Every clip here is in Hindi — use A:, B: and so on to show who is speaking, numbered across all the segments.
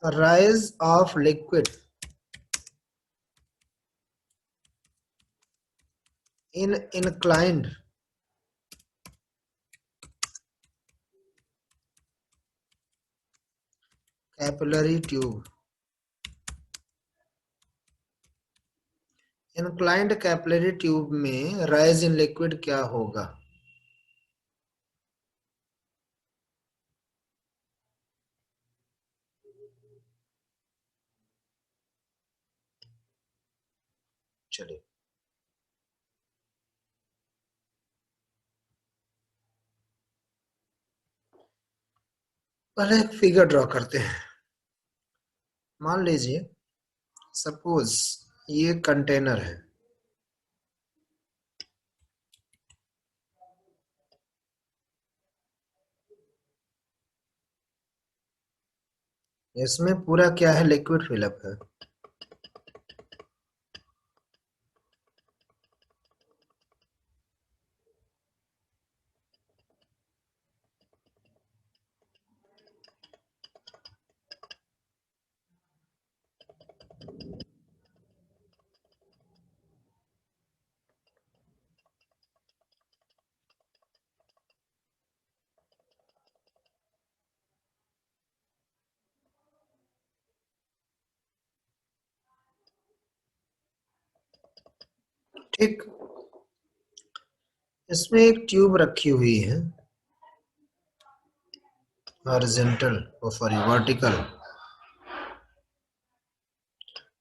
A: rise of liquid in inclined capillary tube. inclined capillary tube में rise in liquid क्या होगा? चलिए पहले एक फिगर ड्रॉ करते हैं। मान लीजिए सपोज ये कंटेनर है, इसमें पूरा क्या है, लिक्विड फिलअप है। ठीक, इसमें एक ट्यूब रखी हुई है हॉरिजॉन्टल और सॉरी वर्टिकल।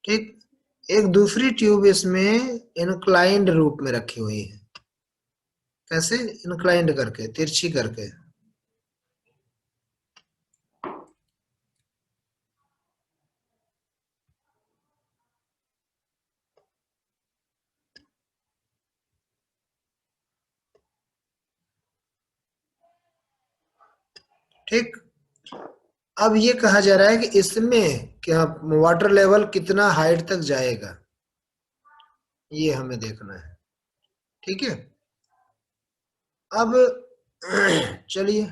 A: ठीक, एक दूसरी ट्यूब इसमें इंक्लाइंड रूप में रखी हुई है। कैसे? इंक्लाइंड करके, तिरछी करके। ठीक, अब ये कहा जा रहा है कि इसमें क्या वाटर लेवल कितना हाइट तक जाएगा, ये हमें देखना है। ठीक है, अब चलिए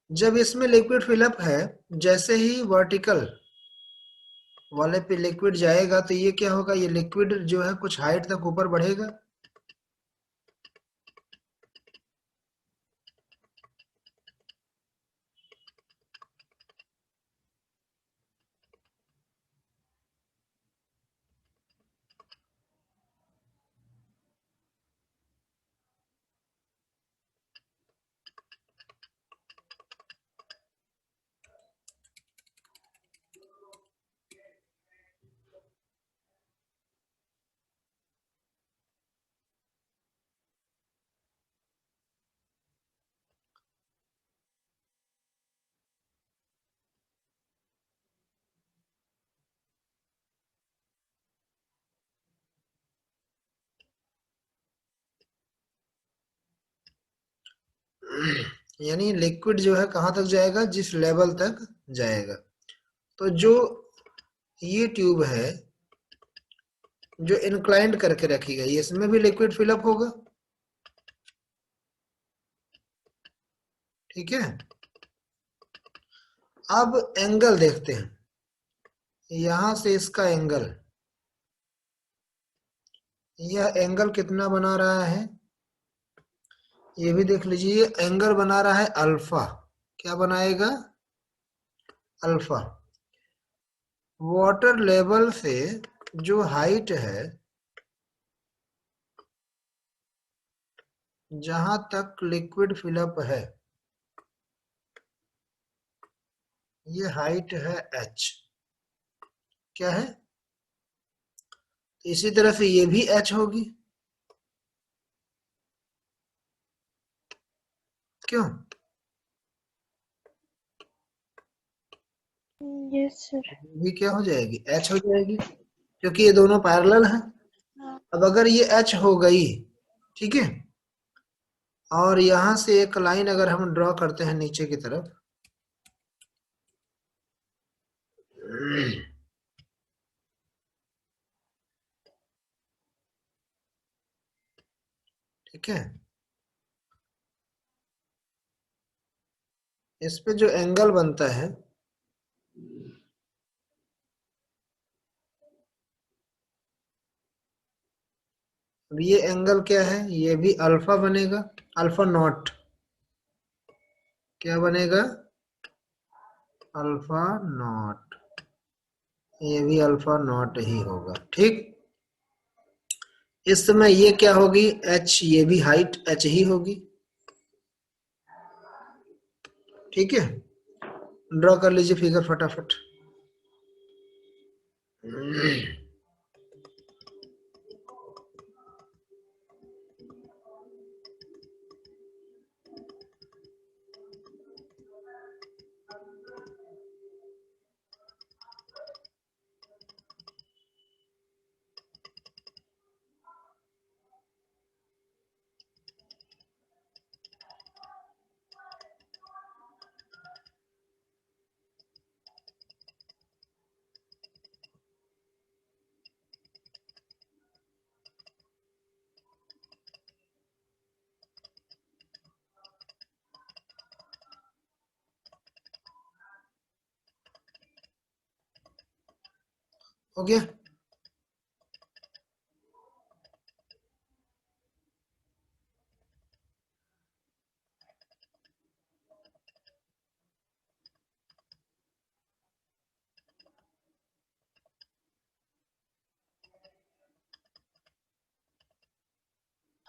A: जब इसमें लिक्विड फिलअप है, जैसे ही वर्टिकल वाले पे लिक्विड जाएगा तो ये क्या होगा, ये लिक्विड जो है कुछ हाइट तक ऊपर बढ़ेगा। यानी लिक्विड जो है कहाँ तक जाएगा, जिस लेवल तक जाएगा। तो जो ये ट्यूब है जो इंक्लाइंड करके रखी गई, इसमें भी लिक्विड फिलअप होगा। ठीक है, अब एंगल देखते हैं, यहां से इसका एंगल, यह एंगल कितना बना रहा है, ये भी देख लीजिए। एंगल बना रहा है अल्फा। क्या बनाएगा? अल्फा। वाटर लेवल से जो हाइट है, जहां तक लिक्विड फिलअप है, ये हाइट है h। क्या है? तो इसी तरह से ये भी h होगी। क्यों?
B: Yes sir.
A: भी क्या हो जाएगी, h हो जाएगी, क्योंकि ये दोनों पैरेलल हैं। अब अगर ये h हो गई, ठीक है, और यहां से एक लाइन अगर हम ड्रॉ करते हैं नीचे की तरफ, ठीक है। इस पे जो एंगल बनता है अब ये एंगल क्या है, ये भी अल्फा बनेगा, अल्फा नॉट। क्या बनेगा, अल्फा नॉट। ये भी अल्फा नॉट ही होगा। ठीक, इस समय ये क्या होगी, एच, ये भी हाइट एच ही होगी। ठीक है, ड्रॉ कर लीजिए फिगर फटाफट। हो गया।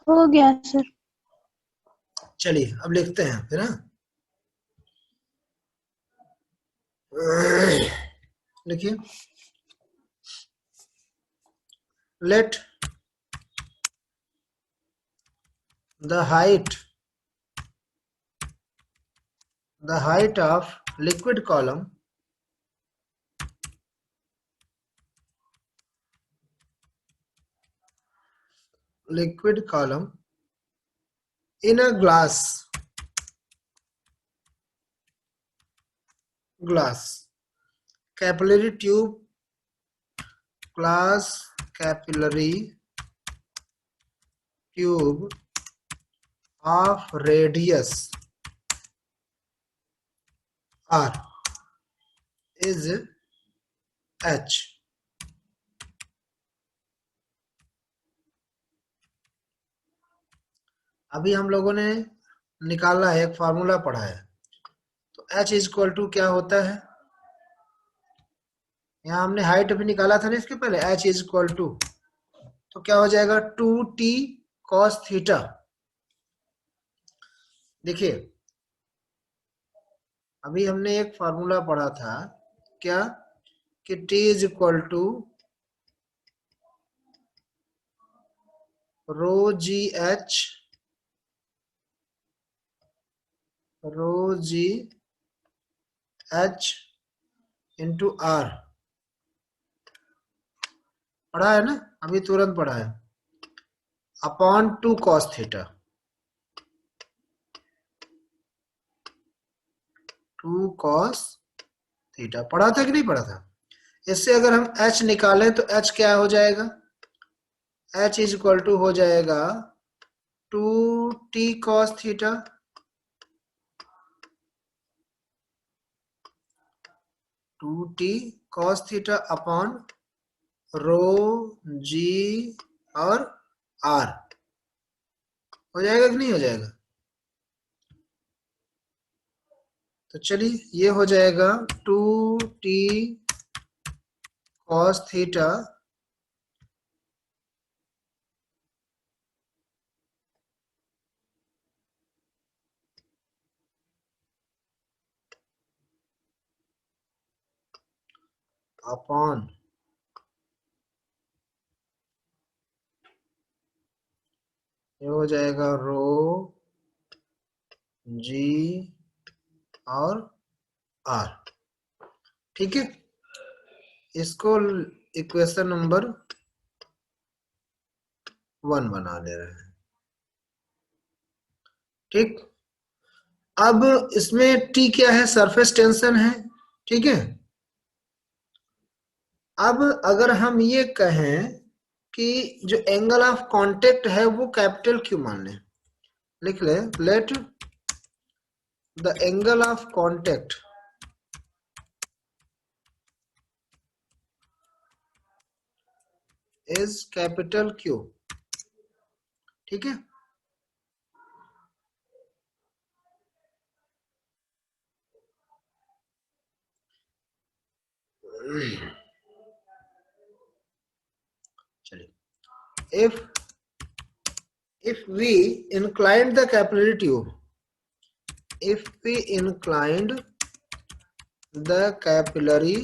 B: हो गया सर।
A: चलिए अब लिखते हैं फिर। लिखिए, let the height of liquid column in a glass capillary tube, glass capillary tube of radius r is h। अभी हम लोगों ने निकाला है, एक फार्मूला पढ़ा है। तो h इज इक्वल टू क्या होता है, यहाँ हमने हाइट भी निकाला था ना इसके पहले, h इज इक्वल टू, तो क्या हो जाएगा 2t cos थीटा। देखिए अभी हमने एक फार्मूला पढ़ा था, क्या, कि t is equal to rho g h into r. पढ़ा है ना, अभी तुरंत पढ़ा है, upon 2 cos theta, 2 cos theta. पढ़ा था कि नहीं पढ़ा था। इससे अगर हम h निकालें तो h क्या हो जाएगा, h इज इक्वल टू हो जाएगा 2t cos theta, 2t cos theta upon rho g और आर। हो जाएगा कि नहीं हो जाएगा। तो चलिए ये हो जाएगा 2t cos थीटा अपॉन ये हो जाएगा रो जी और आर। ठीक है, इसको इक्वेशन नंबर 1 बना ले रहे हैं। ठीक, अब इसमें टी क्या है, सरफेस टेंशन है। ठीक है, अब अगर हम ये कहें कि जो एंगल ऑफ कांटेक्ट है वो कैपिटल क्यू मान लें, लिख ले let the angle of contact is capital Q. ठीक है, चलिए if we inclined the capillary tube, if we inclined the capillary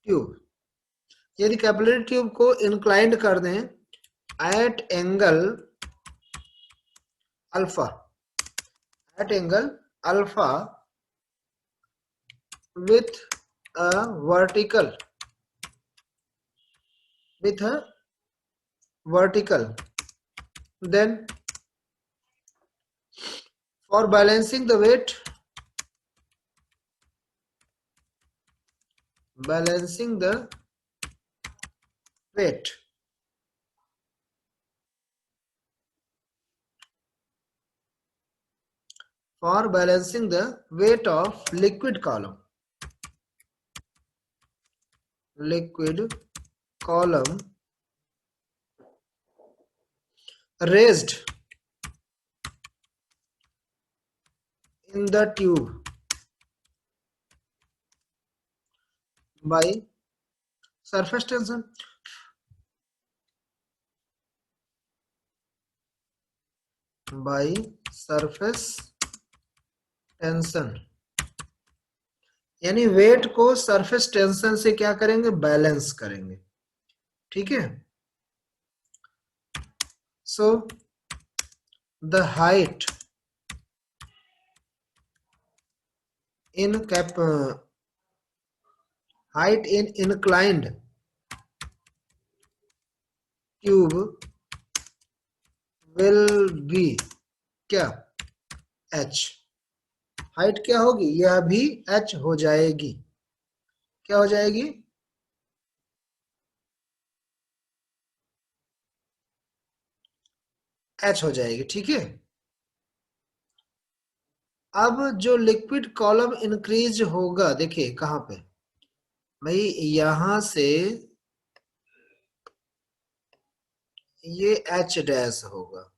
A: tube, यदि कैपिलरी ट्यूब को इंक्लाइंड कर दें at angle alpha, at angle alpha with a vertical, with a vertical, then for balancing the weight, balancing the weight, for balancing the weight of liquid column, liquid column raised in the tube by surface tension, by surface tension, यानी वेट को सरफेस टेंशन से क्या करेंगे, बैलेंस करेंगे। ठीक है, so the height in height in inclined tube will be क्या, h, हाइट क्या होगी, यह भी h हो जाएगी। क्या हो जाएगी, h हो जाएगी। ठीक है, अब जो लिक्विड कॉलम इंक्रीज होगा, देखिए कहां पे भाई, यहां से ये h डैश होगा,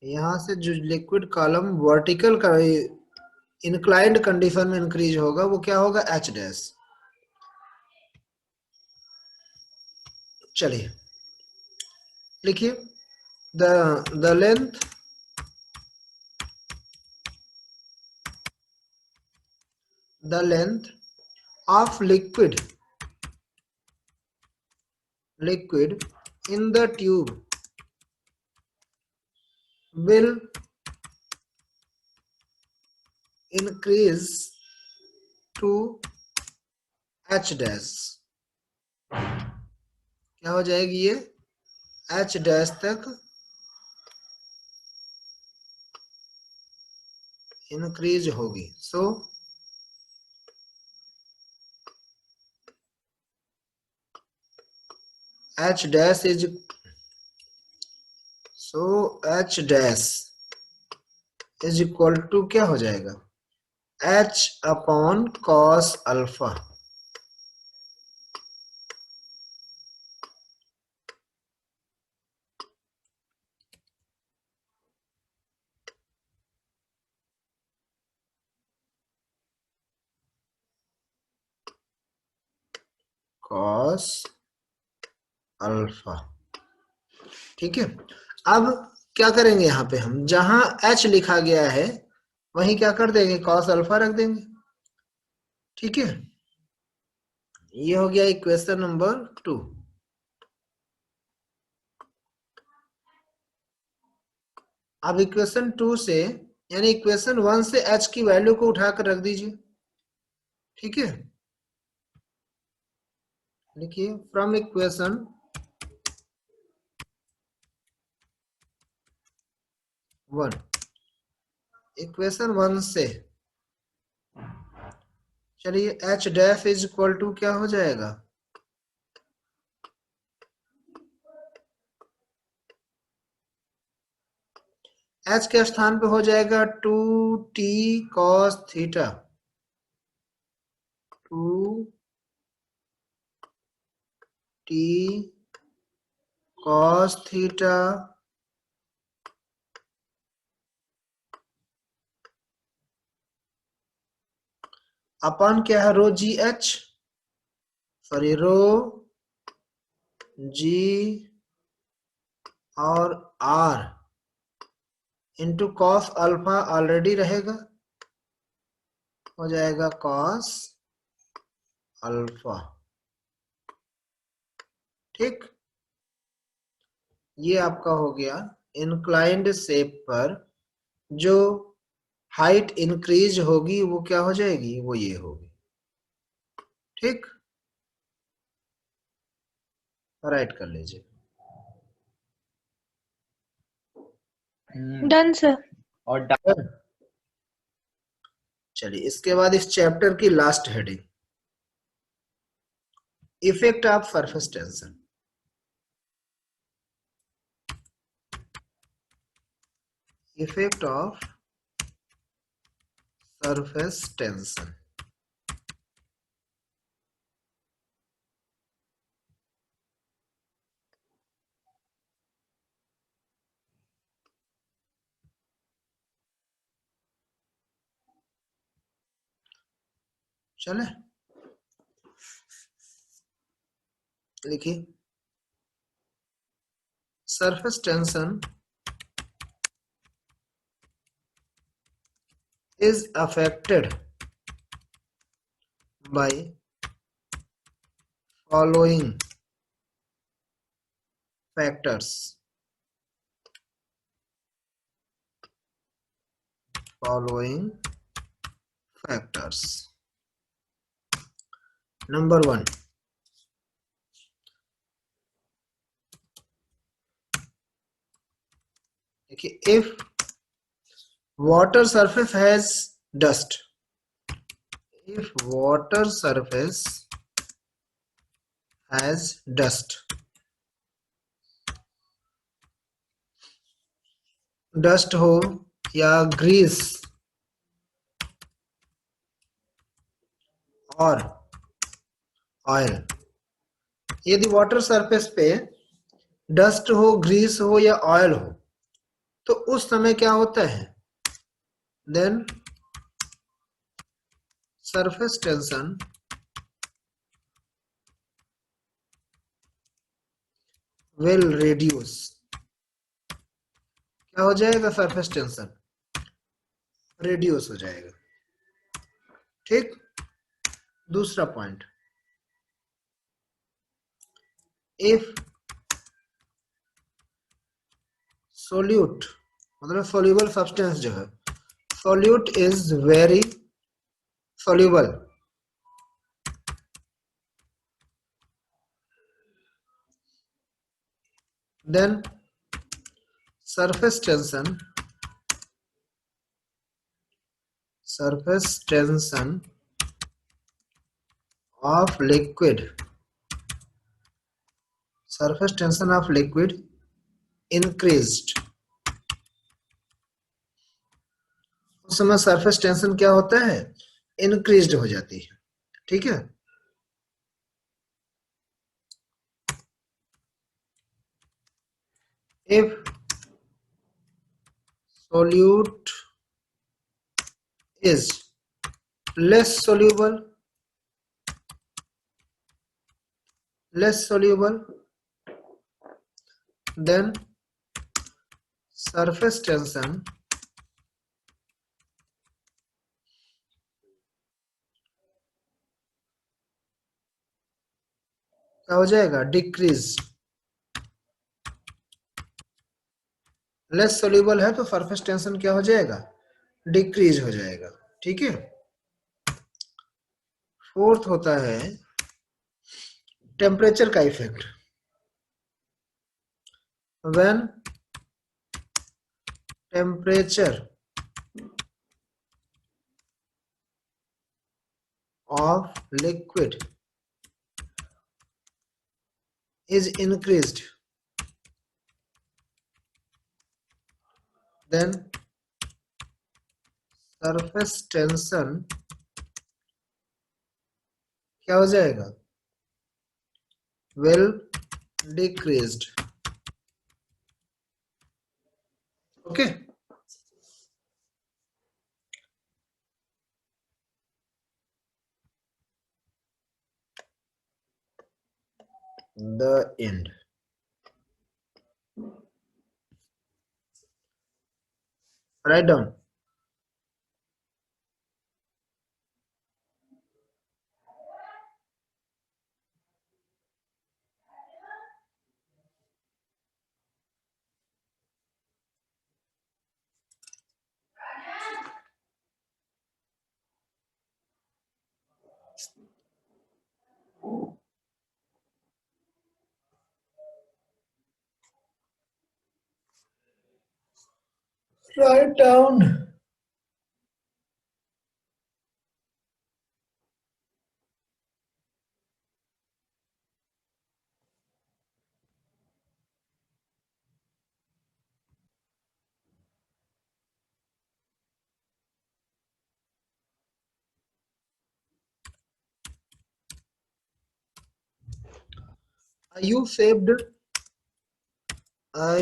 A: यहां से जो लिक्विड कॉलम वर्टिकल का इंक्लाइंड कंडीशन में इंक्रीज होगा वो क्या होगा, h डैश। चलिए लिखिए the length the length of liquid in the tube will increase to h dash। क्या हो जाएगी, ये h डैश तक इंक्रीज होगी। So h dash is, so h dash is equal to क्या हो जाएगा, h upon cos alpha. Cos alpha. ठीक है, अब क्या करेंगे, यहाँ पे हम जहां h लिखा गया है वहीं क्या कर देंगे, कॉस अल्फा रख देंगे। ठीक है, ये हो गया इक्वेशन नंबर 2। अब इक्वेशन 2 से, यानी इक्वेशन 1 से h की वैल्यू को उठाकर रख दीजिए। ठीक है, लिखिए फ्रॉम इक्वेशन 1, इक्वेशन 1 से चलिए h dash is equal to क्या हो जाएगा, एच के स्थान पे हो जाएगा 2t cos theta, 2t cos theta upon क्या है, rho g h, sorry rho g और r into cos alpha already रहेगा, हो जाएगा कॉस अल्फा। ठीक, ये आपका हो गया इंक्लाइंड शेप पर जो हाइट इंक्रीज होगी वो क्या हो जाएगी, वो ये होगी। ठीक, राइट कर लीजिए।
B: Done sir.
C: और
A: चलिए इसके बाद इस चैप्टर की last heading, effect of surface tension. Effect of surface tension. चले लिखिए, surface tension is affected by following factors. Following factors. Number one, if water surface has dust, if water surface has dust, dust हो या ग्रीस और ऑयल, यदि वाटर सरफेस पे डस्ट हो, ग्रीस हो या ऑयल हो तो उस समय क्या होता है, then surface tension will reduce. क्या हो जाएगा, सरफेस टेंशन रिड्यूस हो जाएगा। ठीक, दूसरा पॉइंट, इफ सोल्यूट मतलब सोल्यूबल सब्सटेंस जो है, solute is very soluble, then surface tension of liquid, surface tension of liquid increased। उस समय सरफेस टेंशन क्या होता है, इंक्रीज्ड हो जाती है। ठीक है, if solute is less soluble then surface tension क्या हो जाएगा, डिक्रीज। लेस सोल्यूबल है तो सरफेस टेंशन क्या हो जाएगा, डिक्रीज हो जाएगा। ठीक है, फोर्थ होता है टेम्परेचर का effect. When temperature of liquid is increased, then surface tension क्या हो जाएगा, will decreased. Okay, the end. Write down. Write down. A U-shaped a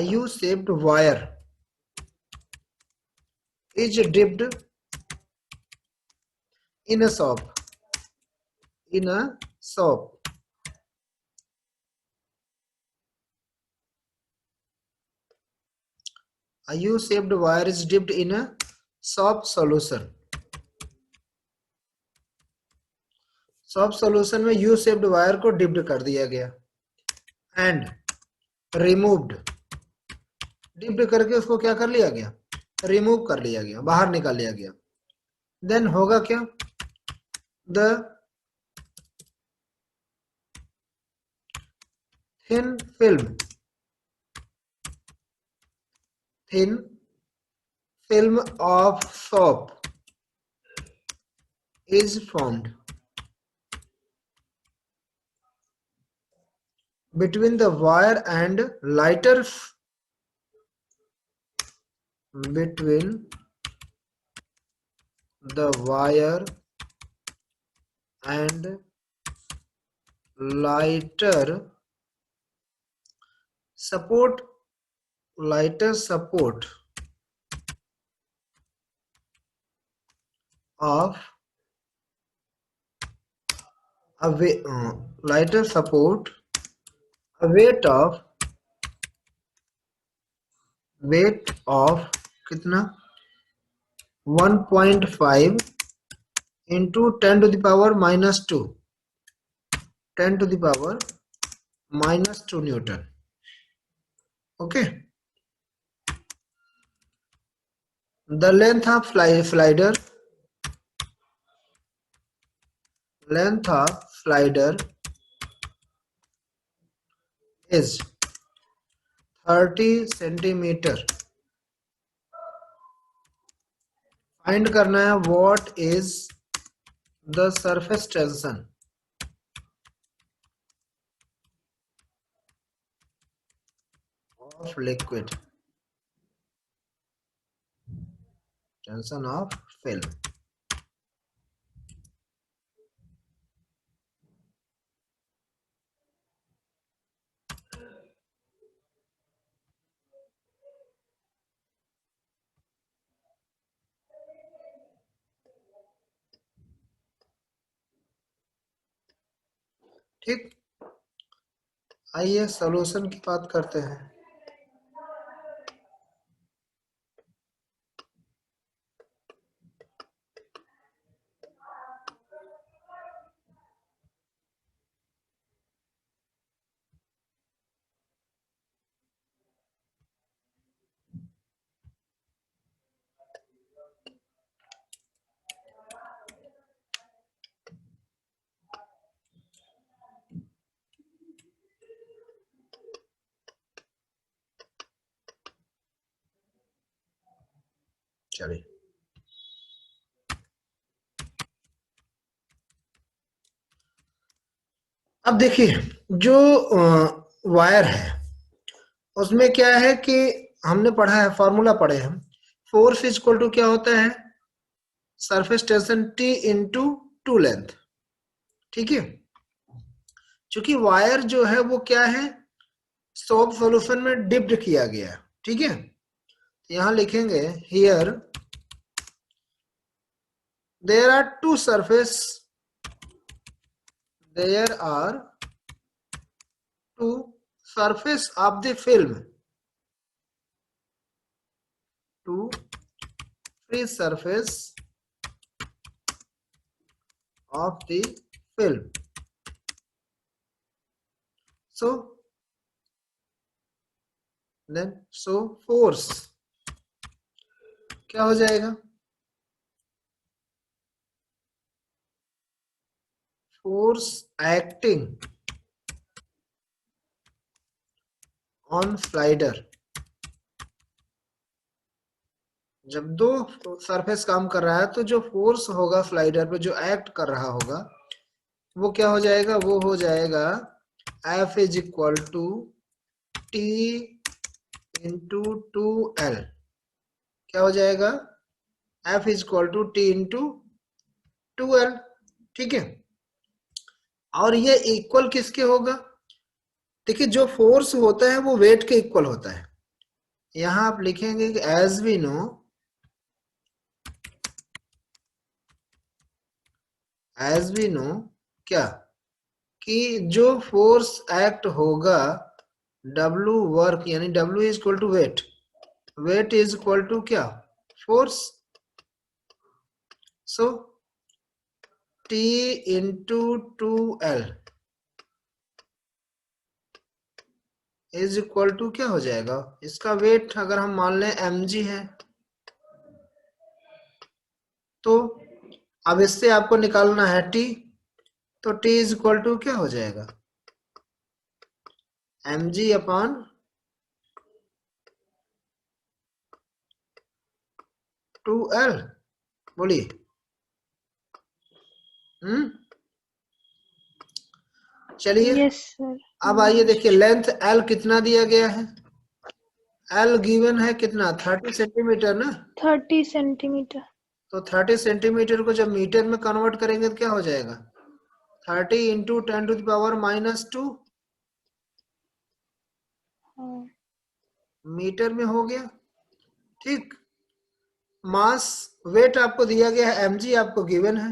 A: U-shaped wire is dipped in a soap. In a soap. A U-shaped wire is dipped in a soap solution. soap solution में U-shaped wire को dipped कर दिया गया and removed. डिप्ड करके उसको क्या कर लिया गया, रिमूव कर लिया गया, बाहर निकाल लिया गया. देन होगा क्या, the thin film of soap is formed between the wire and lighter between the wire and lighter support of a lighter support a weight of कितना 1.5 into 10 to the power minus 2 10 to the power minus 2 Newton. Okay, the length of slider is 30 centimeter. Find करना है what is the surface tension of liquid, tension of film. ठीक, आइए सॉल्यूशन की बात करते हैं. चलिए अब देखिए जो वायर है उसमें क्या है कि हमने पढ़ा है, फॉर्मूला पढ़े हम, फोर्स इज इक्वल टू क्या होता है, surface tension T into to length. ठीक है, चूंकि वायर जो है वो क्या है, सोप सॉल्यूशन में डिप्ड किया गया। ठीक है, यहां लिखेंगे here there are two surface, there are two surface of the film, two free surface of the film. So then so force क्या हो जाएगा, force acting on slider। जब दो सरफेस काम कर रहा है तो जो फोर्स होगा स्लाइडर पे, जो एक्ट कर रहा होगा, वो क्या हो जाएगा, वो हो जाएगा F is equal to T into two L. क्या हो जाएगा, F is equal to T into two L. ठीक है, और ये इक्वल किसके होगा, देखिए जो फोर्स होता है वो वेट के इक्वल होता है। यहां आप लिखेंगे कि as we know, as we know क्या, कि जो फोर्स एक्ट होगा W वर्क, यानी W is equal to weight, weight is equal to क्या, force. So T into two l is equal to क्या हो जाएगा, इसका वेट अगर हम मान लें mg है, तो अब इससे आपको निकालना है T, तो T इज इक्वल टू क्या हो जाएगा, mg अपॉन टू एल। बोलिए। चलिए
B: यस सर।
A: अब आइए देखिए लेंथ L कितना दिया गया है, L गिवन है कितना, 30 सेंटीमीटर ना।
B: 30 सेंटीमीटर।
A: तो 30 सेंटीमीटर को जब मीटर में कन्वर्ट करेंगे तो क्या हो जाएगा, 30 into 10 to the power -2 metre में हो गया। ठीक, मास वेट आपको दिया गया है, mg आपको गिवन है,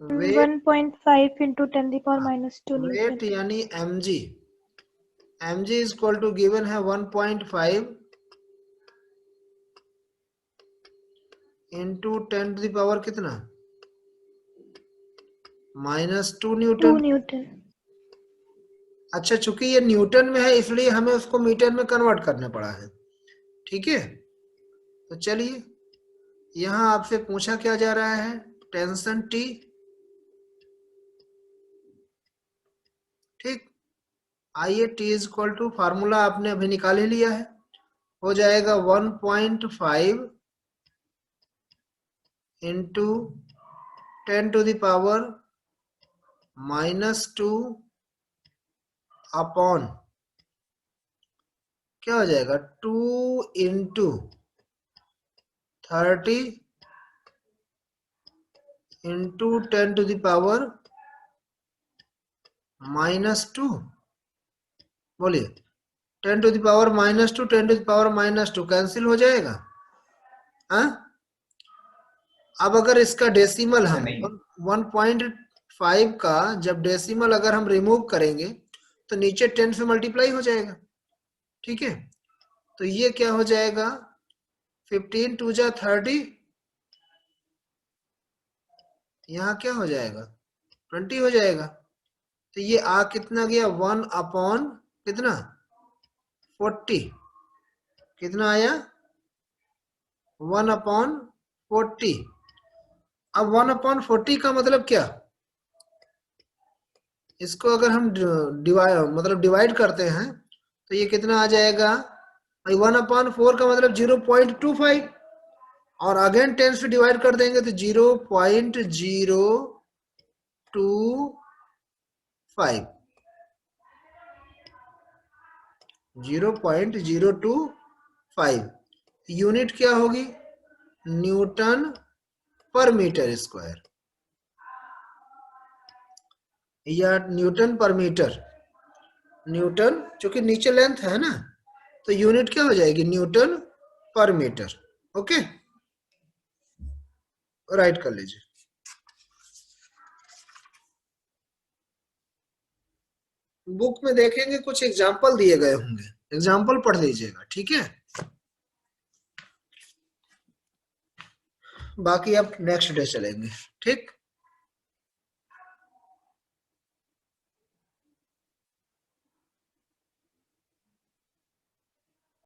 A: वेट
B: 1.5 इंटू 10⁻⁻² न्यूटन।
A: वेट यानी mg, mg is equal to given है 1.5 इंटू 10 टू द पावर कितना, -2
B: 2
A: न्यूटन।
B: न्यूटन।
A: अच्छा, चूंकि ये न्यूटन में है इसलिए हमें उसको मीटर में कन्वर्ट करना पड़ा है। ठीक है, तो चलिए यहां आपसे पूछा क्या जा रहा है, टेंशन T। ठीक, आइए T is equal to, formula आपने अभी निकाल ही लिया है, हो जाएगा 1.5 into 10 to the power -2 upon क्या हो जाएगा, 2 into 30 into 10 to the power -2। बोलिए, 10 to the power -2, 10 to the power -2 cancel हो जाएगा। हाँ, अब अगर इसका डेसिमल हम 1.5 का जब डेसिमल अगर हम रिमूव करेंगे तो नीचे 10 से मल्टीप्लाई हो जाएगा। ठीक है, तो ये क्या हो जाएगा, 15 टू जा 30, यहाँ क्या हो जाएगा 20 हो जाएगा। तो ये आ कितना गया, 1 अपॉन कितना 40, कितना आया 1 अपॉन 40। अब 1 अपॉन 40 का मतलब क्या, इसको अगर हम डिवाइड करते हैं तो ये कितना आ जाएगा, 1 अपॉन 4 का मतलब 0.25, और अगेन 10 से डिवाइड कर देंगे तो 0.025 0.025 यूनिट क्या होगी? न्यूटन पर मीटर स्क्वायर या न्यूटन पर मीटर। न्यूटन क्योंकि नीचे लेंथ है ना, तो यूनिट क्या हो जाएगी? न्यूटन पर मीटर। ओके, राइट कर लीजिए। बुक में देखेंगे कुछ एग्जाम्पल दिए गए होंगे, एग्जाम्पल पढ़ लीजिएगा, ठीक है। बाकी अब नेक्स्ट डे चलेंगे, ठीक।